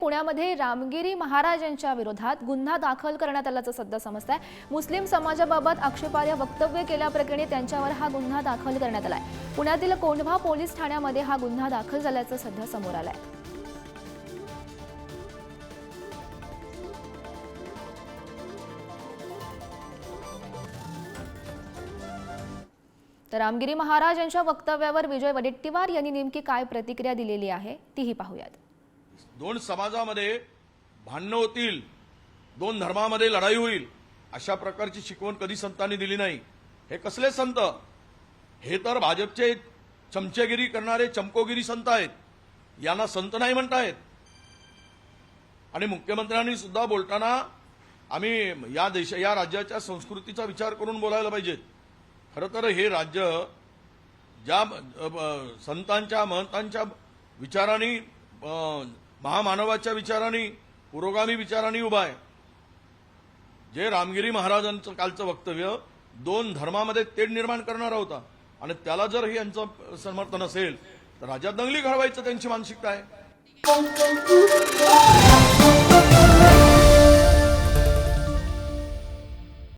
पुण्यामध्ये रामगिरी महाराजांच्या विरोधात गुन्हा दाखल करण्यात आल्याचं सध्या समजतंय। मुस्लिम समाजाबाबत आक्षेपार्ह वक्तव्य केल्याप्रकरणी त्यांच्यावर हा गुन्हा दाखल करण्यात आलाय। पुण्यातील कोंढवा पोलीस ठाण्यामध्ये हा गुन्हा दाखल झाल्याचं सध्या समोर आलंय। तर रामगिरी महाराज यांच्या वक्तव्यावर विजय वडेट्टीवार यांनी नेमकी काय प्रतिक्रिया दिलेली आहे तीही पाहूयात। दोन समाजामध्ये भांडणं होतील, दोन धर्मामध्ये लढाई होईल, अशा प्रकारची शिकवण कधी संतांनी दिली नाही। हे कसले संत? हे तर भाजपचे चमचेगिरी करणारे चमकोगिरी संत आहेत। यांना संत नाही म्हणतायत। आणि मुख्यमंत्र्यांनी सुद्धा बोलताना आम्ही या राज्याच्या संस्कृतीचा विचार करून बोलायला पाहिजे। खरं तर हे राज्य ज्या संतांच्या महंतांच्या विचारांनी, महामानवाच्या विचारांनी, पुरोगामी विचारांनी उभा आहे। जे रामगिरी महाराजांचं कालचं वक्तव्य दोन धर्मामध्ये तेढ निर्माण करणारा होता आणि त्याला जर हे यांचं समर्थन असेल तर राज्यात दंगली घडवायचं त्यांची मानसिकता आहे।